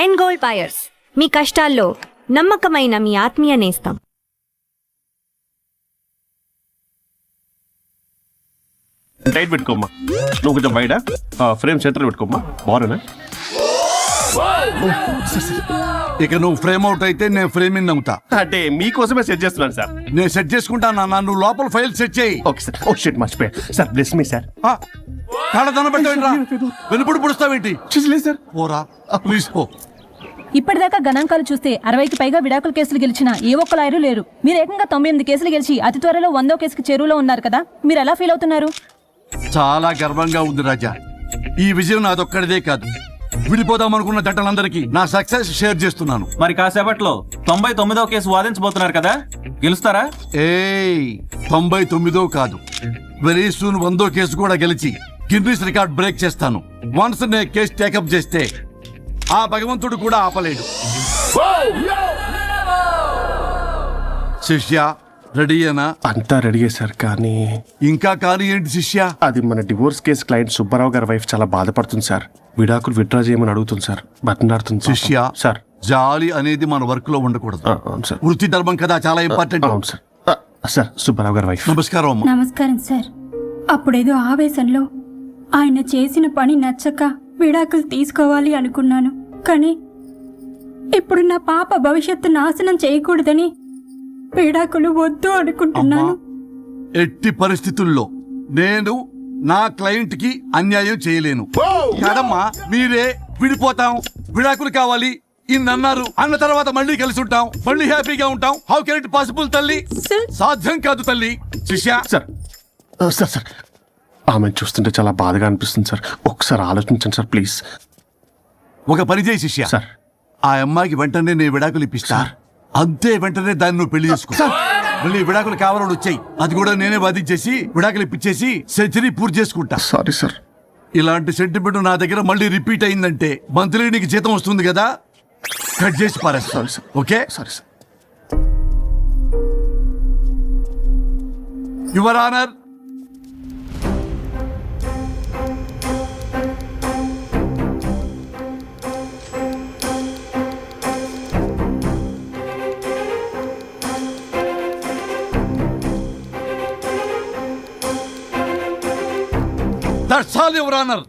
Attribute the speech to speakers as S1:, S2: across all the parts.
S1: End gold buyers, మీ కష్టాల్లో నమ్మకమైన మీ ఆత్మీయ నేస్తం.
S2: టైట్ పెట్టుకోమ్మా, నువ్వు కొంచెం బయట ఫ్రేమ్ సెంటర్ పెట్టుకోమ్మా. బాగున్నా?
S3: ఇక నువ్వు ఫ్రేమ్ అవుట్ అయితే నేను ఫ్రేమింగ్ అవుతా.
S2: అంటే మీకోసమే సెట్ చేస్తున్నాను సార్.
S3: నేను సెట్ చేసుకుంటాను. నువ్వు లోపల ఫైల్ సెట్ చేయి.
S2: Okay sir. ఓ షిట్, మర్చిపోయా సార్. Bless me sir.
S3: కాళ్ళ పెట్టా వెనుపుడు పుడుస్తావేంటి?
S2: చూసలేదు సార్.
S3: పోరా ప్లీజ్ పో.
S4: ఇప్పటిదాకా గణాంకాలు చూస్తే 60కి పైగా విడాకుల కేసులు గెలిచిన ఏ ఒక్క లాయరు లేరు. మీరు ఏకంగా 98 కేసులు గెలిచి అతి త్వరలో 100వ కేసుకి చెరువులో ఉన్నారు కదా, మీరు ఎలా ఫీల్ అవుతున్నారు?
S3: చాలా గర్వంగా ఉంది రాజా. ఈ విజయం నాదొక్కడిదే కాదు, విడిపోదాం అనుకున్న జంటలందరికీ నా సక్సెస్ షేర్ చేస్తున్నాను.
S5: మరి కాసేపట్లో 99వ కేసు వాదించబోతున్నారు కదా, గెలుస్తారా?
S3: 99 కాదు, వెరీ సూన్ 100వ కేసు కూడా గెలిచి గిన్నీస్ రికార్డ్ బ్రేక్ చేస్తాను. వన్స్ నే కేసు టేకప్ చేస్తే ఆ భగవంతుడు కూడా ఆపలేడు. శిష్య రెడీయేనా?
S2: అంతా రెడీ సార్. కానీ
S3: ఇంకా కానీ ఏంటి శిష్య?
S2: అది మన డివోర్స్ కేసు క్లయింట్ సుబ్బారావు గారి వైఫ్ చాలా బాధపడుతుంది సార్. విడాకులు విత్డ్రా చేయమని అడుగుతుంది సార్. బతినాడుతుంది
S3: శిష్య.
S2: సార్,
S3: జాలి అనేది మన వర్క్ లో ఉండకూడదు.
S2: అవును సార్.
S3: వృత్తి ధర్మం కదా, చాలా ఇంపార్టెంట్.
S2: అవును సార్. సార్, సుబ్బారావు గారి వైఫ్.
S3: నమస్కారం అమ్మా.
S6: నమస్కారం సార్. అప్పుడేదో ఆవేశంలో ఆయన చేసిన పని నచ్చక విడాకులు తీసుకోవాలి అనుకున్నాను. కానీ ఇప్పుడు నా పాప భవిష్యత్తు నాశనం చేయకూడదని విడాకులు వద్దు అనుకుంటున్నాను.
S3: ఎట్టి పరిస్థితుల్లో నేను నా క్లయింట్ కి అన్యాయం చేయలేను కదమ్మా. మీరే విడిపోతాం, విడాకులు కావాలి ఇన్నన్నారు అన్న తర్వాత మళ్ళీ కలిసి ఉంటాం, మళ్ళీ హ్యాపీగా ఉంటాం. హౌ కెన్ ఇట్ పాసిబుల్ తల్లి? సాధ్యం కాదు తల్లి. శిష్య
S2: సార్ సార్ సార్ ఆమె చూస్తుంటే చాలా బాధగా అనిపిస్తుంది సార్. ఒకసారి ఆలోచించండి సార్ ప్లీజ్.
S3: ఒక పని చేయి శిష్య.
S2: సార్,
S3: ఆ అమ్మాయికి వెంటనే నేను విడాకులు ఇప్పిస్తా. అంతే, వెంటనే దాన్ని నువ్వు పెళ్లి చేసుకో. మళ్ళీ విడాకులు కావాలని వచ్చాయి, అది కూడా నేనే వాదించేసి విడాకులు ఇప్పించేసి సెంచరీ పూర్తి చేసుకుంటా.
S2: Sorry sir.
S3: ఇలాంటి సెంటిమెంట్ నా దగ్గర మళ్ళీ రిపీట్ అయిందంటే మంత్లీ నీకు జీతం వస్తుంది కదా, కట్ చేసి పారేస్తా.
S2: Sorry sir.
S3: Okay
S2: sorry sir.
S3: Your honour, that's all your honour.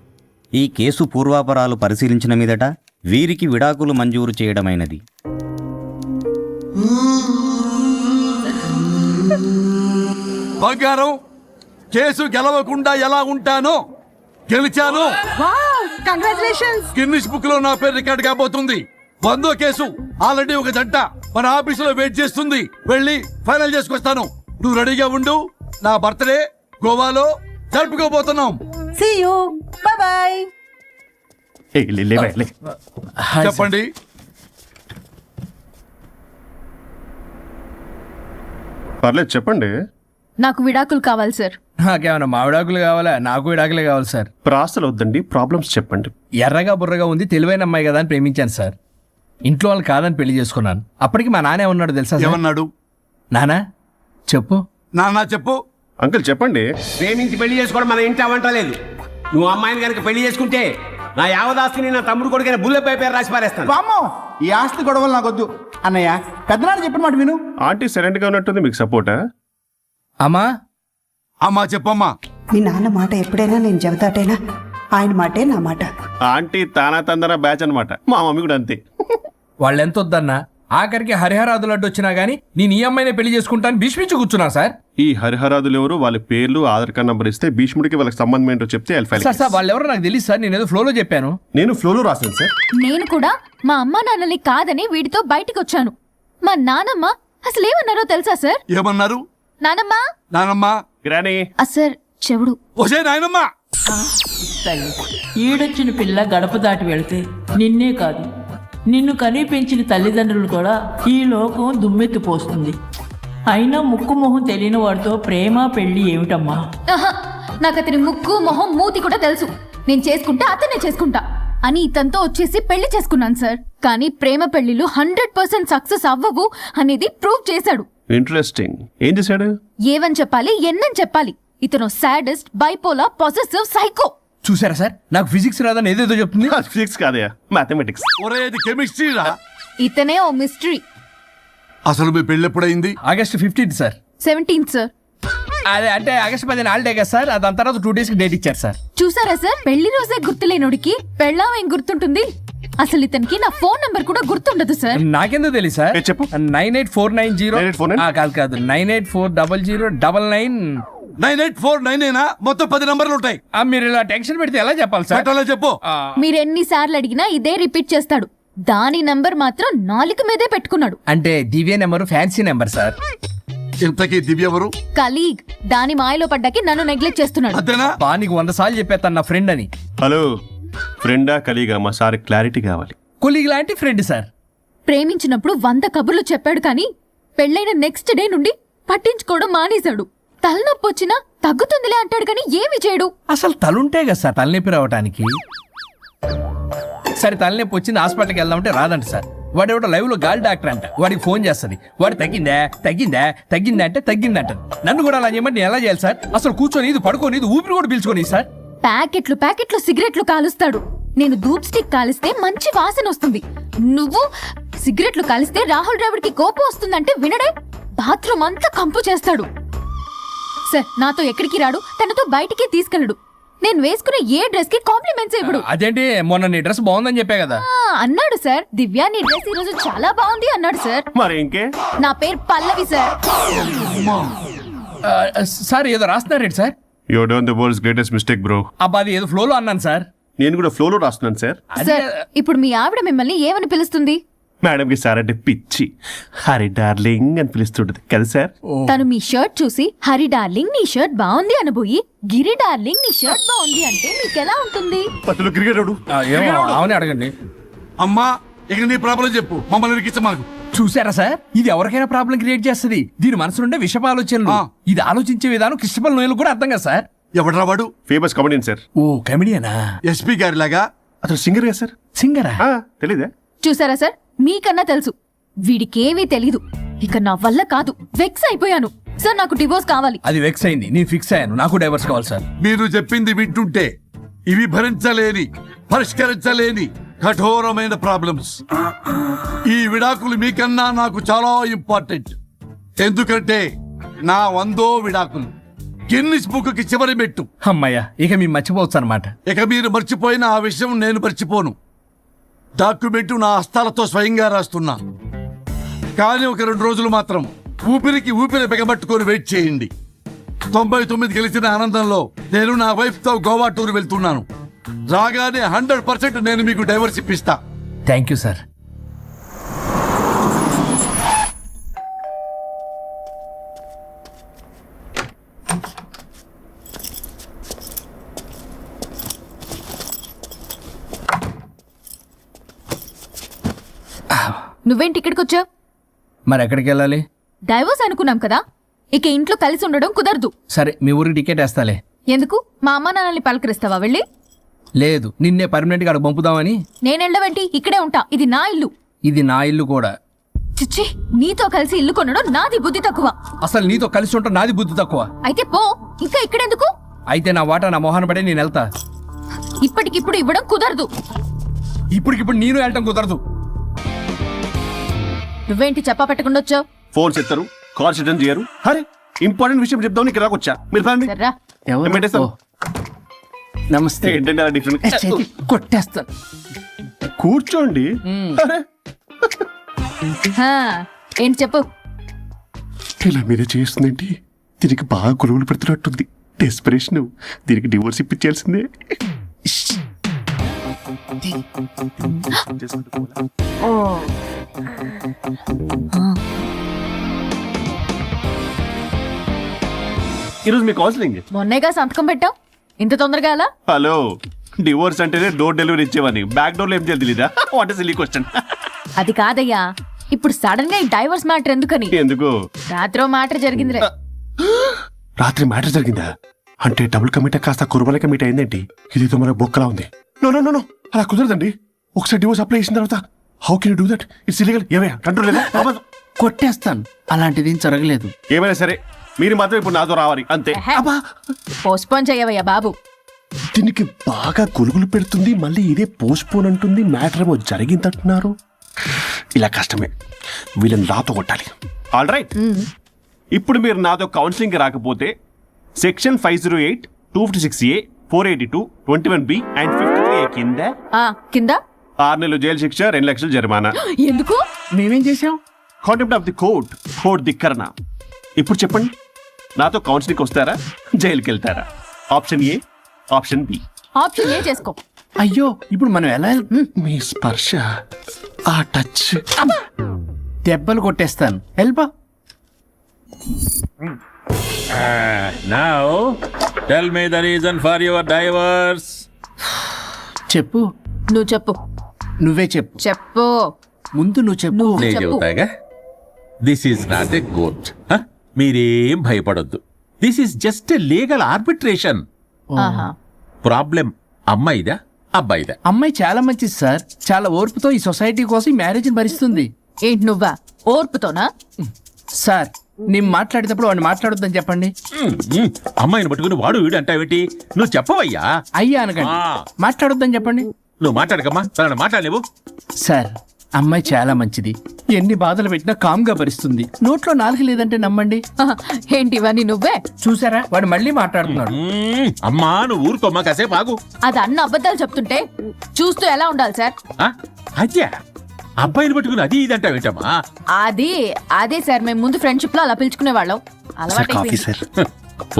S7: ఈ కేసు పూర్వాపరాలు పరిశీలించిన మీదట వీరికి విడాకులు మంజూరు చేయడమైనది.
S3: బంగారం, కేసు గెలవకుండా ఎలా ఉంటానో గెలిచాను. గిన్నిస్ బుక్ లో నా పేరు రికార్డ్ కాబోతుంది. 100వ కేసు ఆల్రెడీ ఒక జంట మన ఆఫీసులో వెయిట్ చేస్తుంది. వెళ్ళి ఫైనల్ చేసుకొస్తాను. నువ్వు రెడీగా ఉండు. నా బర్త్డే గోవాలో జరుపుకోబోతున్నాం.
S4: See you. Bye bye.
S3: చెప్పండి.
S2: పర్లేదు చెప్పండి.
S4: నాకు విడాకులు కావాలి సార్.
S8: నాకేమన్నా మా విడాకులు కావాలా? నాకు విడాకులే కావాలి సార్.
S2: ప్రాసలు వద్దండి, ప్రాబ్లమ్స్ చెప్పండి.
S8: ఎర్రగా బుర్రగా ఉంది, తెలివైన అమ్మాయి కదా అని ప్రేమించాను సార్. ఇంట్లో వాళ్ళు కాదని పెళ్లి చేసుకున్నాను. అప్పటికి మా నాన్న ఏమన్నాడు తెలుసా?
S3: ఏమన్నాడు?
S8: నానా చెప్పు.
S3: నాన్న చెప్పు.
S2: అంకుల్ చెప్పండి.
S9: ప్రేమించి పెళ్లి చేసుకోవడం మన ఇంటి అవంటలేదు. నువ్వు అమ్మాయిని కనుక పెళ్లి చేసుకుంటే నా యావదాస్తిని నా తమ్ముడు కొడుకైన బుల్లెపై పేరు రాసి పారేస్తాను.
S10: వామ్మో, ఈ ఆస్తి గొడవలు నాకొద్దు. అన్నయ్య, పెద్దనాడు చెప్పిన మాట విను.
S2: ఆంటీ సైలెంట్ గా ఉన్నట్టుంది, మీకు సపోర్టా?
S8: అమ్మా
S3: అమ్మా చెప్పమ్మా.
S11: మీ నాన్న మాట ఎప్పుడైనా నేను చెబుతాటేనా? ఆయన మాటే నా మాట.
S2: ఆంటీ తానా తందన బ్యాచ్ అనమాట. మా మమ్మీ కూడా అంతే.
S8: వాళ్ళు ఎంత వద్దన్నా ఆఖరికి హరిహరాదులు అడ్డు వచ్చినా గానీ నేను ఈ అమ్మాయినే పెళ్లి చేసుకుంటాను భీష్మించి కూర్చున్నా సార్.
S2: ఈ హరిహరాదులు ఎవరు, వాళ్ళ పేర్లు ఆధార్ కార్డ్ నంబర్ ఇస్తే భీష్ముడికి వాళ్ళకి సంబంధం ఏంటో చెప్తే
S8: సార్ వాళ్ళు ఎవరో నాకు తెలియదు సార్. నేను ఏదో ఫ్లోలో చెప్పాను.
S2: నేను ఫ్లోలో రాశాను సార్.
S4: నేను కూడా మా అమ్మా నాన్నని కాదని వీడితో బయటికి వచ్చాను. మా నానమ్మ అసలు ఏమన్నారో తెలుసా సార్?
S3: ఏమన్నారు?
S4: నానమ్మ
S3: నానమ్మ
S2: గ్రానీ.
S4: సార్ చెవుడు.
S3: ఒసే నాయనమ్మా.
S12: ఈడొచ్చిన పిల్ల గడప దాటి వెళితే నిన్నే కాదు, నిన్ను కనీ పెంచిన తల్లిదండ్రులు కూడా ఈ లోకం దుమ్మెత్తిపోస్తుంది. అయినా ముక్కు మొహం తెలియని వాడితో ప్రేమ పెళ్లి ఏమిటమ్మా?
S4: నాకు అతని ముక్కు మొహం మూతి కూడా తెలుసు. నేను చేసుకుంటా అతనే చేసుకుంటా అని ఇతనితో వచ్చేసి పెళ్లి చేసుకున్నాను సార్. కానీ ప్రేమ పెళ్లిలు 100% సక్సెస్ అవ్వవు అనేది ప్రూవ్ చేశాడు.
S2: ఇంట్రెస్టింగ్. ఏం చేశాడు?
S4: ఏవని చెప్పాలి, ఎన్నని చెప్పాలి. ఇతను సాడెస్ట్, బైపోలా, పొసెసివ్, సైకో.
S8: చూసారా సార్, నాకు ఫిజిక్స్ రాదని ఏదేదో చెప్తుంది.
S2: ఫిజిక్స్ కాదయా, మ్యాథమెటిక్స్.
S3: ఒరే ఇది కెమిస్ట్రీ రా.
S4: ఇతనే ఓ మిస్టరీ.
S3: అసలు మీ పెళ్ళి ఎప్పుడైంది?
S8: August 15 sir.
S4: 17th sir.
S8: అదే అంటే ఆగస్ట్ 10 హాలిడే కదా సార్, దాని తర్వాత 2 days కి డేట్ ఇచ్చారు సార్.
S4: చూసారా సార్, పెళ్లి రోజే గుర్తులేనుడికి పెళ్ళాం ఏం గుర్తుంటుంది? అసలు ఇతనికి నా ఫోన్ నంబర్ కూడా గుర్తుండదు సార్.
S8: నాకెందుకు తెలియదు సార్?
S2: చెప్పు.
S8: 98490 కాదు 9840099.
S3: 9849 మొత్తం 10 నంబర్లు ఉంటాయి.
S8: మీరు ఇలా టెన్షన్ పెడితే ఎలా చెప్పాలి సార్?
S3: పెట్టాలో చెప్పు.
S4: మీరు ఎన్నిసార్లు అడిగినా ఇదే రిపీట్ చేస్తాడు. దాని నంబర్ మాత్రం నాలుక మీదే పెట్టుకున్నాడు.
S8: అంటే దివ్య నెంబర్ ఫ్యాన్సీ నెంబర్ సార్.
S3: ఇంతకీ దివ్య ఎవరు?
S4: కలీగ్. దాని మాయలో పడ్డాకి నన్ను నెగ్లెక్ట్ చేస్తున్నాడు.
S3: అంతేనా?
S8: నీకు 100 సార్లు చెప్పేస్తాను నా ఫ్రెండ్ అని.
S2: హలో, ఫ్రెండా కలీగా? మా సార్ క్లారిటీ కావాలి.
S8: కొలీగ్ లాంటి ఫ్రెండ్ సార్.
S4: ప్రేమించినప్పుడు 100 కబుర్లు చెప్పాడు కానీ పెళ్ళైన నెక్స్ట్ డే నుండి పట్టించుకోవడం మానేశాడు. తలనొప్పి వచ్చినా తగ్గుతుందిలే అంటాడు కానీ ఏమి చేయడు.
S8: అసలు తలుంటే కదా సార్ తలనొప్పి రావడానికి. సరే తలనొప్పి వచ్చింది హాస్పిటల్కి వెళ్దామంటే రాదంట సార్. వాడు ఎవడో లైవ్ లో గాలి డాక్టర్ అంట, వాడికి ఫోన్ చేస్తుంది. వాడు తగ్గిందా అంటే తగ్గిందంట. నన్ను కూడా అలా చేయమంటే నేను ఎలా చేయాలి సార్? అసలు కూర్చొని ఇది పడుకోని ఇది ఊపిరి కూడా పీల్చుకొని సార్.
S4: ప్యాకెట్లు సిగరెట్లు కాలుస్తాడు. నేను ధూప్ స్టిక్ కాలిస్తే మంచి వాసన వస్తుంది. నువ్వు సిగరెట్లు కాలిస్తే రాహుల్ ద్రావిడ్ కి కోపం వస్తుందంటే వినడే. బాత్రూమ్ అంతా కంపు చేస్తాడు. సార్ నాతో ఎక్కడికి రాడు, తనతో బయటికి తీసుకెళ్ళడు. నేను వేసుకునే ఏ డ్రెస్ కి కాంప్లిమెంట్స్ ఇవ్వడు.
S8: అదేంటి, మొన్న నీ డ్రెస్ బాగుందని చెప్పా కదా.
S4: అన్నాడు సార్. దివ్య నీ డ్రెస్ ఈ రోజు చాలా బాగుంది అన్నాడు సార్.
S2: మరి ఇంకే?
S4: నా పేరు పల్లవి సార్.
S8: సార్ ఏదో రాస్తున్నారేంటి sir?
S2: You done the world's greatest mistake bro.
S8: అబ్బా అది ఏదో ఫ్లోలో అన్నాను సార్.
S2: నేను కూడా ఫ్లోలో రాస్తున్నాను సార్.
S4: సార్ ఇప్పుడు మీ ఆవిడ మిమ్మల్ని ఏమని పిలుస్తుంది?
S2: మేడంకి సార్ అంటే పిచ్చి. హరి డార్లింగ్ అని పిలుస్తుంటది కదా సార్.
S4: తను మీ షర్ట్ చూసి హరి డార్లింగ్ నీ షర్ట్ బాగుంది అనబోయి గిరి డార్లింగ్ నీ షర్ట్ బాగుంది అంటే మీకెలా ఉంటుంది?
S2: అసలు క్రికెట్
S8: అవునే అడగండి.
S3: అమ్మా ఇక నీ ప్రాబ్లం చెప్పు, మమ్మల్ని ఇరికించమాకు.
S8: చూసారా సార్, ఇది ఎవరికైనా ప్రాబ్లం క్రియేట్ చేస్తుంది. దీని మనసు నుండే విషప ఆలోచనలు. ఇది ఆలోచించే విధానం కృష్ణపల్ నోయలు కూడా అర్థం కదా సార్.
S3: ఎవడ్రా వాడు?
S2: Famous comedian sir.
S8: ఓ కమెడియనా?
S3: ఎస్పీ గారి లాగా.
S2: అతను సింగర్ కదా సార్.
S8: సింగరా?
S2: తెలీదా?
S4: చూసారా సార్, మీకన్నా తెలుసు. వీడికేమీ తెలీదు. ఇక నా వల్ల కాదు, వెక్స్ అయిపోయాను సార్. నాకు డివోర్స్ కావాలి.
S8: అది వెక్స్ అయింది, నేను ఫిక్స్ అయ్యాను. నాకు డైవర్స్ కావాలి సార్.
S3: మీరు చెప్పింది వింటుంటే ఇవి భరించలేని, పరిష్కరించలేని కఠోరమైన ప్రాబ్లమ్స్. ఈ విడాకులు మీకన్నా నాకు చాలా ఇంపార్టెంట్. ఎందుకంటే నా 100వ విడాకులు గిన్నిస్ బుక్ కి చివరి మెట్టు.
S8: అమ్మయ్యా, ఇక మేము మర్చిపోవచ్చు అనమాట.
S3: ఇక మీరు మర్చిపోయిన ఆ విషయం నేను మర్చిపోను. డాక్యుమెంటు నా హస్తాలతో స్వయంగా రాస్తున్నా. కానీ ఒక 2 రోజులు మాత్రం ఊపిరికి ఊపిరి బిగబట్టుకొని వెయిట్ చేయండి. 99 గెలిచిన ఆనందంలో నేను నా వైఫ్ తో గోవా టూర్ వెళ్తున్నాను. రాగానే 100% నేను మీకు డైవర్స్ ఇప్పిస్తా.
S8: Thank you sir.
S4: నువ్వేంటి ఇక్కడికి వచ్చావు?
S8: మరి ఎక్కడికి వెళ్ళాలి?
S4: డైవోర్స్ అనుకున్నాం కదా, ఇక ఇంట్లో కలిసి ఉండడం కుదరదు.
S8: సరే మీ ఊరికి టికెట్ వేస్తాలే.
S4: ఎందుకు? మా అమ్మ నాన్నల్ని పలకరిస్తావా వెళ్ళి?
S8: లేదు, నిన్నే పర్మనెంట్ గా అక్కడ పంపుదామని.
S4: నేనెళ్ళవేంటి? ఇక్కడే ఉంటా. ఇది నా ఇల్లు.
S8: ఇది నా ఇల్లు కూడా.
S4: చిచ్చి, నీతో కలిసి ఇల్లు కొనడం నాది బుద్ధి తక్కువ.
S8: అసలు నీతో కలిసి ఉంటా నాది బుద్ధి తక్కువ.
S4: అయితే పో, ఇంకా ఇక్కడెందుకు?
S8: అయితే నా వాటా నా మొహాన పడే నేను వెళ్తా.
S4: ఇప్పటికిప్పుడు ఇవ్వడం కుదరదు.
S8: ఇప్పటికిప్పుడు నేను వెళ్ళటం కుదరదు.
S4: నువ్వేంటి చెప్పా పెట్టకుండా వచ్చావు?
S2: ఫోన్ చేస్తారు, కాల్ అటెండ్ చేయరు. అరే ఇంపార్టెంట్ విషయం చెప్దామని ఇక్కడ రాకొచ్చా. మీరు ఫ్యామిలీ
S4: సర్రా.
S8: నమస్తే.
S2: ఏంటంటే అలా డిఫరెంట్.
S8: కొట్టేస్తాను.
S2: కూర్చోండి. అరే
S4: హా, ఏంటి చెప్పు.
S2: ఇలా మీరే చేస్తుందేంటి? దీనికి బాగా గొడవలు పెడుతున్నట్టుంది. డెస్పరేషన్. దీనికి డివోర్స్ ఇప్పించాల్సిందే. ఈరోజు మీ కౌన్సిలింగ్.
S4: మొన్నేగా సంతకం పెట్టావు, ఇంత తొందరగా అలా?
S2: హలో, డివోర్స్ అంటేనే డోర్ డెలివరీ ఇచ్చేవని, బ్యాక్ డోర్ లో ఏం చేయాలి తెలీదా? What is silly question.
S4: అది కాదయ్యా, ఇప్పుడు సడన్ గా ఈ డైవర్స్ మ్యాటర్ ఎందుకని?
S2: ఎందుకు?
S4: రాత్రో మ్యాటర్ జరిగిందిలే.
S2: రాత్రి మ్యాటర్ జరిగిందా? అంటే డబుల్ కమిట్ కాస్త కుర్బల కమిట్ అయిందేంటి? ఇది మన బొక్కలా ఉంది. నో నో నో నో, అలా కుదరదండి. ఒకసారి డివోర్స్ అప్లై చేసిన తర్వాత how can you do that? It's illegal. ఏమయ్యా కంట్రోల్ లేదా?
S10: కొట్టేస్తాను. అలాంటిది జరగలేదు.
S2: ఏమైనా సరే మీరు మాత్రం ఇప్పుడు నాతో రావాలి అంతే.
S4: పోస్ట్పోన్ చేయవయ్యా బాబు.
S2: దీనికి బాగా గొలుగులు పెడుతుంది, మళ్ళీ ఇదే పోస్ట్ పోన్ అంటుంది, మ్యాటర్ ఏమో జరిగిందంటున్నారు. ఇలా కష్టమే, వీళ్ళని నాతో కొట్టాలి. ఆల్ రైట్, ఇప్పుడు మీరు నాతో కౌన్సిలింగ్ రాకపోతే section 508, 256A, 482, 21B and 53A కింద
S4: కింద
S2: 6 నెలలు జైలు శిక్ష, 2 లక్షలు జరిమానా.
S4: ఎందుకు?
S10: మేమేం చేసాం?
S2: Contempt of the court, court ధిక్కరణ. ఇప్పుడు చెప్పండి, నాతో కౌన్సిలింగ్ వస్తారా, జైలుకి వెళ్తారా? Option A, option B.
S4: Option A చేసుకో.
S10: అయ్యో, ఇప్పుడు మనం ఎలా
S2: మీ స్పర్శ, ఆ టచ్,
S10: దెబ్బలు కొట్టేస్తాను. వెళ్ళిపో.
S5: Now, tell me the reason for your divorce.
S10: చెప్పు.
S4: నువ్వు చెప్పు.
S10: నువ్వే చెప్పు.
S4: చెప్పు.
S10: ముందు నువ్వు చెప్పు.
S5: నేను చెబుతాగా. This is not a court. మీరేం భయపడొద్దు. This is just a legal arbitration. Problem అమ్మాయిదా అబ్బాయిదా?
S10: అమ్మాయి చాలా మంచిది సార్. చాలా ఓర్పుతో ఈ సొసైటీ కోసం ఈ మ్యారేజ్ని భరిస్తుంది.
S4: ఏంటి నువ్వా ఓర్పుతోనా?
S10: సార్, నేను మాట్లాడేటప్పుడు వాడిని మాట్లాడొద్దని చెప్పండి.
S5: అమ్మాయిని పట్టుకుని వాడు వీడు అంటావేంటి? నువ్వు చెప్పవయ్యా.
S10: అయ్యా అనకండి, మాట్లాడొద్దని చెప్పండి.
S5: నువ్వు మాట్లాడకమ్మా, తనని మాట్లాడలేవు.
S10: సార్, అమ్మాయి చాలా మంచిది. ఎన్ని బాధలు పెట్టినా కామ్గా భరిస్తుంది. నోట్లో నాలుగు లేదంటే నమ్మండి.
S4: ఏంటి ఇవన్నీ నువ్వే
S10: చూసారా, వాడు మళ్ళీ మాట్లాడుతున్నాడు.
S5: అమ్మా నువ్వు ఊరుకోమ్మా, కాసేపు ఆగు.
S4: అది అన్న అబద్ధాలు చెప్తుంటే చూస్తూ ఎలా ఉండాలి సార్?
S5: అదే అబ్బాయిని పట్టుకుని అది ఇది అంటావేంటమ్మా?
S4: అదే సార్, మేము ముందు ఫ్రెండ్షిప్ లో అలా పిలుచుకునే వాళ్ళం.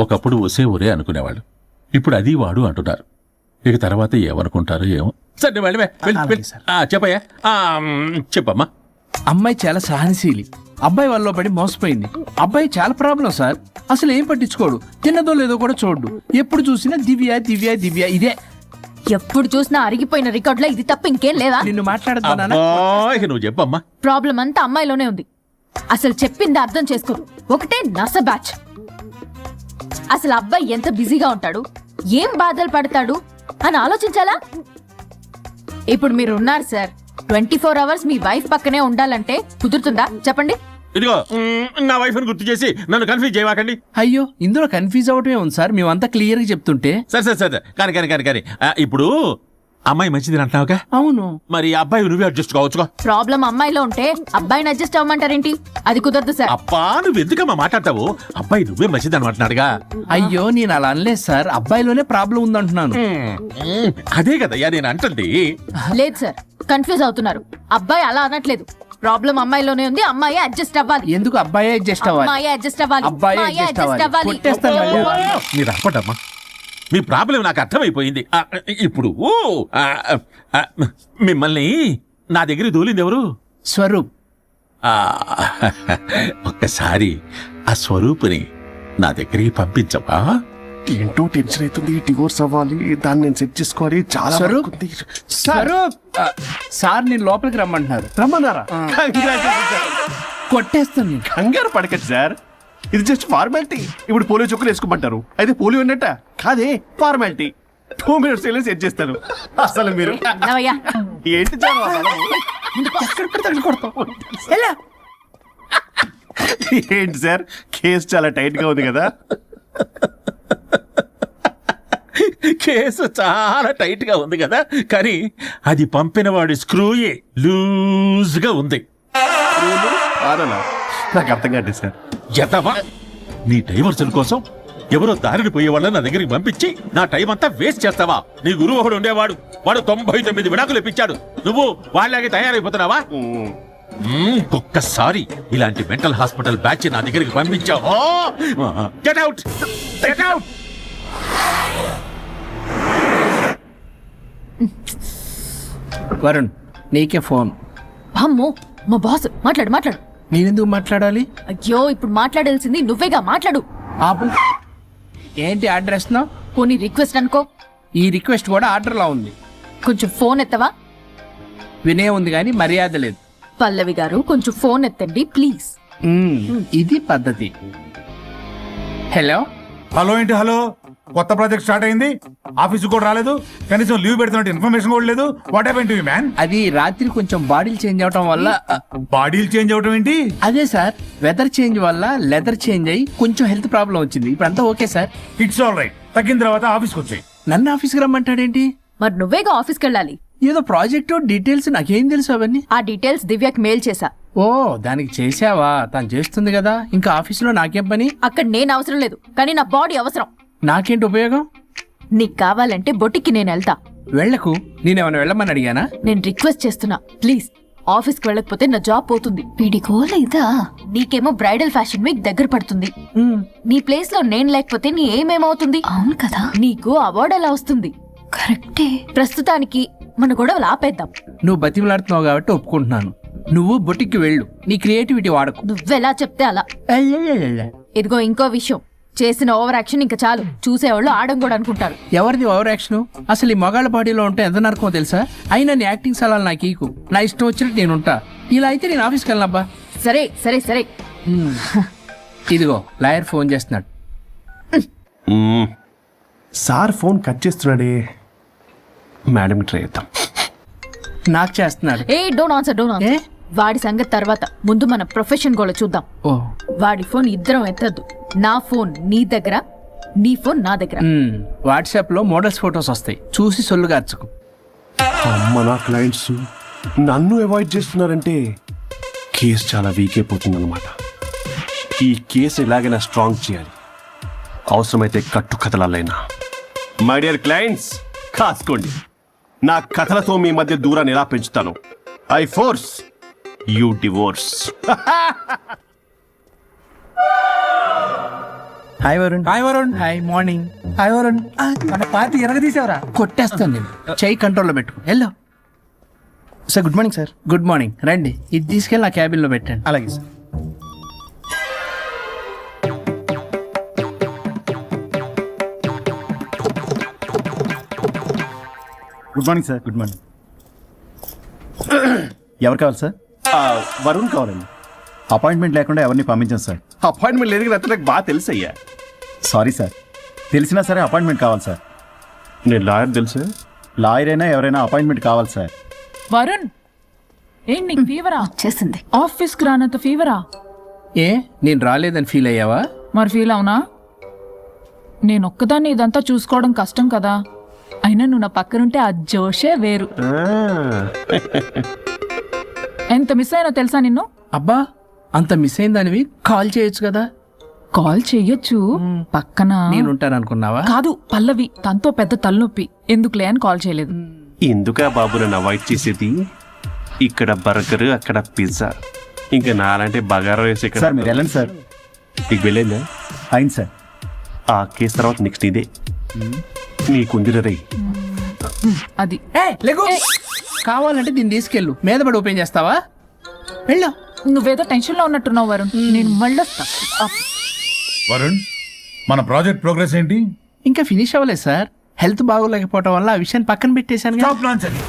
S5: ఒకప్పుడు ఒసే ఒరే అనుకునేవాళ్ళు, ఇప్పుడు అది వాడు అంటున్నారు. ఇక తర్వాత ఏమనుకుంటారో ఏమో. సరే వెళ్ళవే, చెప్పయ్యా. చెప్పమ్మా.
S10: అమ్మాయి చాలా సహనశీలి. అబ్బాయి వాళ్ళలో పడి మోసపోయింది. అబ్బాయి చాలా ప్రాబ్లం సార్. అసలు ఏం పట్టించుకోడు, తిన్నదో లేదో కూడా చూడు. ఎప్పుడు చూసినా దివ్య దివ్య దివ్య ఇదే.
S4: ఎప్పుడు చూసినా అరిగిపోయిన రికార్డులో ఇది తప్ప ఇంకేం లేదా?
S10: నిన్ను మాట్లాడుతున్నా.
S5: ఇక నువ్వు చెప్పమ్మా.
S4: ప్రాబ్లం అంతా అమ్మాయిలోనే ఉంది. అసలు చెప్పింది అర్థం చేసుకోరు. ఒకటే నస బ్యాచ్. అసలు అబ్బాయి ఎంత బిజీగా ఉంటాడు, ఏం బాధలు పడతాడు అని ఆలోచించాలా? ఇప్పుడు మీరు ఉన్నారు సార్, 24 hours మీ వైఫ్ పక్కనే ఉండాలంటే కుదురుతుందా చెప్పండి?
S5: ఇదిగో నా వైఫ్ ని గుర్తు చేసి నన్ను కన్ఫ్యూజ్ చేయవాకండి.
S10: అయ్యో, ఇందులో కన్ఫ్యూజ్ అవటమే ఉంది సార్. మేమంతా క్లియర్ గా చెప్తుంటే.
S5: సరే కానీ ఇప్పుడు అమ్మాయి మంచిది అంటున్నావుగా?
S10: అవును.
S5: మరి అబ్బాయి నువ్వే అడ్జస్ట్ కావచ్చుగా.
S4: ప్రాబ్లం అమ్మాయిలో ఉంటే అబ్బాయిని అడ్జస్ట్ అవ్వమంటారేంటి? అది కుదరదు సార్.
S5: అబ్బా నువ్వు ఎందుకమ్మా మాట్లాడతావు? అబ్బాయి నువ్వే మంచిది అనమాటున్నాడుగా.
S10: అయ్యో, నేను అలా అనలేదు సార్. అబ్బాయిలోనే ప్రాబ్లం ఉందంటున్నాను.
S5: అదే కదయ్యా నేను అంటుంది.
S4: లేదు సార్, కన్ఫ్యూజ్ అవుతున్నారు. అబ్బాయి అలా అనట్లేదు. ప్రాబ్లం అమ్మాయిలోనే ఉంది. అమ్మాయి అడ్జస్ట్ అవ్వాలి.
S10: ఎందుకు అబ్బాయి అడ్జస్ట్ అవ్వాలి?
S4: అమ్మాయి అడ్జస్ట్ అవ్వాలి.
S10: అబ్బాయి అడ్జస్ట్ అవ్వాలి.
S5: మీరు అప్పటమ్మా, మీ ప్రాబ్లం నాకు అర్థమైపోయింది. ఇప్పుడు మిమ్మల్ని నా దగ్గర దూలింది ఎవరు?
S10: స్వరూప్.
S5: ఒక్కసారి ఆ స్వరూపుని నా దగ్గరికి పంపించవా?
S2: ఏంటో టెన్షన్ అవుతుంది. డివోర్స్ అవ్వాలి, దాన్ని నేను సెట్ చేసుకోవాలి. చాలా
S10: స్వరూప్ సార్, నేను లోపలికి రమ్మంటున్నారు.
S2: రమ్మన్నారా?
S10: కొట్టేస్తాను.
S2: కంగారు పడకండి సార్, ఇది జస్ట్ ఫార్మాలిటీ. ఇప్పుడు పోలియో చుక్కలు వేసుకోమంటారు, అయితే పోలియో ఉన్నట్ట కాదే, ఫార్మాలిటీ. 2 minutes సెట్ చేస్తాను. అసలు మీరు ఏంటి ఏంటి సార్, కేసు చాలా టైట్ గా ఉంది కదా?
S5: కేసు చాలా టైట్ గా ఉంది కదా, కానీ అది పంపిన వాడి స్క్రూయే లూజ్ గా ఉంది.
S2: నాకు అర్థం కాదు సార్.
S5: ఎదవా, నీ డైవర్సన్ కోసం ఎవరో దారిని పోయే వాళ్ళని నా దగ్గరికి పంపించి నా టైం అంతా వేస్ట్ చేస్తావా? నీ గురువు ఒకడు ఉండేవాడు, వాడు 99 విడాకులు ఇప్పించాడు. నువ్వు వాళ్ళలాగే తయారైపోతున్నావా? ఒక్కసారి ఇలాంటి మెంటల్ హాస్పిటల్ బ్యాచ్ నా దగ్గరికి పంపించావు. Get out, get out.
S10: Varun, నీకే ఫోన్.
S4: అమ్మో, మా బాస్. మాట్లాడు.
S10: నేనెందుకు మాట్లాడాలి?
S4: అయ్యో, ఇప్పుడు మాట్లాడాల్సింది నువ్వేగా, మాట్లాడు.
S10: ఆపు. ఏంటి ఆర్డర్ ఇస్తున్నావు?
S4: పోనీ రిక్వెస్ట్ అనుకో.
S10: ఈ రిక్వెస్ట్ కూడా ఆర్డర్లా ఉంది.
S4: కొంచెం ఫోన్ ఎత్తవా?
S10: వినే ఉంది కానీ మర్యాద లేదు.
S4: పల్లవి గారు, కొంచెం ఫోన్ ఎత్తండి ప్లీజ్.
S10: ఇది పద్ధతి. హలో.
S13: హలో ఏంటి హలో? కొత్త ప్రాజెక్ట్ స్టార్ట్ అయింది, ఆఫీస్ కూడా రాలేదు, కనీసం లీవ్ పెడుతున్నట్టు ఇన్ఫర్మేషన్ కూడా లేదు. What happened to you man?
S10: అది రాత్రి కొంచెం బాడీలు చేంజ్ అవటం వల్ల.
S13: బాడీలు చేంజ్ అవటం ఏంటి?
S10: అదే సార్, వెదర్ చేంజ్ వల్ల లెదర్ చేంజ్ అయ్యి కొంచెం హెల్త్ ప్రాబ్లం వచ్చింది. ఇప్పుడు అంతా okay sir.
S13: It's all right. తగ్గిన తర్వాత ఆఫీస్కి వచ్చాయి.
S10: నన్ను ఆఫీస్కి రమ్మంటాడేంటి?
S4: మరి నువ్వేగా ఆఫీస్కి వెళ్ళాలి.
S10: ఏదో ప్రాజెక్టు డీటెయిల్స్ నాకేం తెలుసు అవన్నీ.
S4: ఆ డీటెయిల్స్ దివ్యకి మెయిల్ చేశా.
S10: ఓ దానికి చేసావా? తను చేస్తుంది కదా, ఇంకా ఆఫీసులో నాకేం పని?
S4: అక్కడ నేను అవసరం లేదు, కానీ నా బాడీ అవసరం.
S10: నాకేంటి ఉపయోగం?
S4: నీకు కావాలంటే బొటిక్కి నేను వెళ్తా.
S10: వెళ్లకు, నేనేమైనా వెళ్ళమని అడిగానా?
S4: నేను రిక్వెస్ట్ చేస్తున్నా, ప్లీజ్. ఆఫీస్కి వెళ్ళకపోతే నా జాబ్ పోతుంది. వీడికో లేదా? నీకేమో బ్రైడల్ ఫ్యాషన్ వీక్ దగ్గర పడుతుంది. నీ ప్లేస్ లో నేను లేకపోతే నీ ఏమేమవుతుంది? అవును కదా. నీకు అవార్డు ఎలా వస్తుంది? కరెక్టే. ప్రస్తుతానికి మన గొడవలు ఆపేద్దాం.
S10: నువ్వు బతిమలాడుతున్నావు కాబట్టి ఒప్పుకుంటున్నాను. నువ్వు బొటిక్కి వెళ్ళు, నీ క్రియేటివిటీ వాడకు.
S4: నువ్వెలా చెప్తే అలా. ఇదిగో ఇంకో విషయం, చేసిన ఓవర్ యాక్షన్ ఇంకా చాలు. చూసేవాళ్ళు ఆడం కూడా అనుకుంటారు.
S10: ఎవరిది ఓవర్ యాక్షన్? అసలు ఈ మగాళ్ళ బాడీలో ఉంటే ఎంత నరకమో తెలుసా? అయినా నీ యాక్టింగ్ సలాలు నాకు ఈకు. నా ఇష్టం వచ్చినట్టు నేను ఉంటా. ఇలా అయితే నేను ఆఫీస్కి వెళ్ళనబ్బా.
S4: సరే సరే సరే.
S10: ఇదిగో లాయర్ ఫోన్ చేస్తున్నాడు.
S2: సార్ ఫోన్ కట్ చేస్తున్నాడే. మేడం ట్రై చేద్దాం.
S10: నాకు చేస్తున్నాడు.
S4: ఏ డోంట్ ఆన్సర్, డోంట్ ఆన్సర్. వాడి సంగతి తర్వాత, ముందు మన ప్రొఫెషన్ కూడా చూద్దాం.
S10: ఓ
S4: వాడి ఫోన్ ఇద్దరం ఎత్తద్దు. నా ఫోన్ నీ దగ్గర, నీ ఫోన్ నా దగ్గర.
S10: వాట్సాప్ లో మోడల్స్ ఫొటోస్ వస్తాయి, చూసి సొల్లుగా అర్చుకు.
S2: అమ్మ, నా క్లయింట్స్ నన్ను అవాయిడ్ చేస్తున్నారంటే కేసు చాలా వీక్ అయిపోతుంది అనమాట. ఈ కేసు ఎలాగైనా స్ట్రాంగ్ చేయాలి, అవసరమైతే కట్టు కథలైనా. మై డియర్ క్లయింట్స్, కాసుకోండి. నా కథలతో మీ మధ్య దూరాన్ని ఎలా పెంచుతాను. I force you divorce.
S10: Hi Varun. Hi Varun. Hi morning. Hi Varun. మన పార్టీ ఎరగదీసావరా? కొట్టేస్తాను నేను. చెయ్యి కంట్రోల్లో పెట్టు. Hello sir. Good morning sir. Good morning. రండి, ఇది తీసుకెళ్ళి నా క్యాబిన్లో పెట్టండి. అలాగే sir.
S13: Good morning sir. Good morning. ఎవరు కావాలి సార్?
S2: వరుణ్ కావాలండి.
S13: అపాయింట్మెంట్ లేకుండా ఎవరిని పంపించాను సార్.
S2: అపాయింట్మెంట్ లేదు కదా, నాకు బాగా తెలుసు అయ్యా.
S13: సారీ సార్, తెలిసినా సరే అపాయింట్మెంట్ కావాలి సార్.
S2: నేను లాయర్ తెలుసు.
S13: లాయర్ అయినా ఎవరైనా అపాయింట్మెంట్ కావాలి సార్.
S12: వరుణ్, ఏం నీకు ఫీవరా?
S4: చేసింది.
S12: ఆఫీస్కి రానంత ఫీవరా?
S10: ఏ నేను రాలేదని ఫీల్ అయ్యావా?
S12: మరి ఫీల్ అవునా? నేను ఒక్కదాన్ని ఇదంతా చూసుకోవడం కష్టం కదా. అయినా నువ్వు నా పక్కనుంటే ఆ జోషే వేరు. ఎంత మిస్ అయినా తెలుసా నిన్ను?
S10: అబ్బా, అంత మిస్ అయిందానివి కాల్ చేయొచ్చు కదా.
S12: కాల్ చెయ్యొచ్చు, పక్కన
S10: నేనుంటాను అనుకున్నావా?
S12: కాదు, పల్లవి తనతో పెద్ద తలనొప్పి, ఎందుకులే అని కాల్ చేయలేదు.
S2: ఎందుకా బాబు నన్ను అవాయిడ్ చేసేది? ఇక్కడ బర్గర్, అక్కడ పిజ్జా, ఇంకా నాలంటే బగారా వేసి
S13: సార్ మీరు వెళ్ళండి సార్.
S2: నీకు వెళ్ళిందా?
S13: అయింది సార్.
S2: ఆ కేసు తర్వాత నెక్స్ట్ ఇదే నీకుంది రే.
S12: అది
S10: లేకు. కావాలంటే దీన్ని తీసుకెళ్ళు, మీద పడి ఓపెన్ చేస్తావా? వెళ్ళు.
S12: నువ్వేదో టెన్షన్ లో ఉన్నట్టున్నావు వరుణ్, నేను మళ్ళీ
S13: వరుణ్, మన ప్రాజెక్ట్ ప్రోగ్రెస్ ఏంటి?
S10: ఇంకా ఫినిష్ అవ్వలేదు సార్. హెల్త్ బాగోలేకపోవడం వల్ల ఆ విషయాన్ని పక్కన పెట్టేశాను.
S13: Stop nonsense.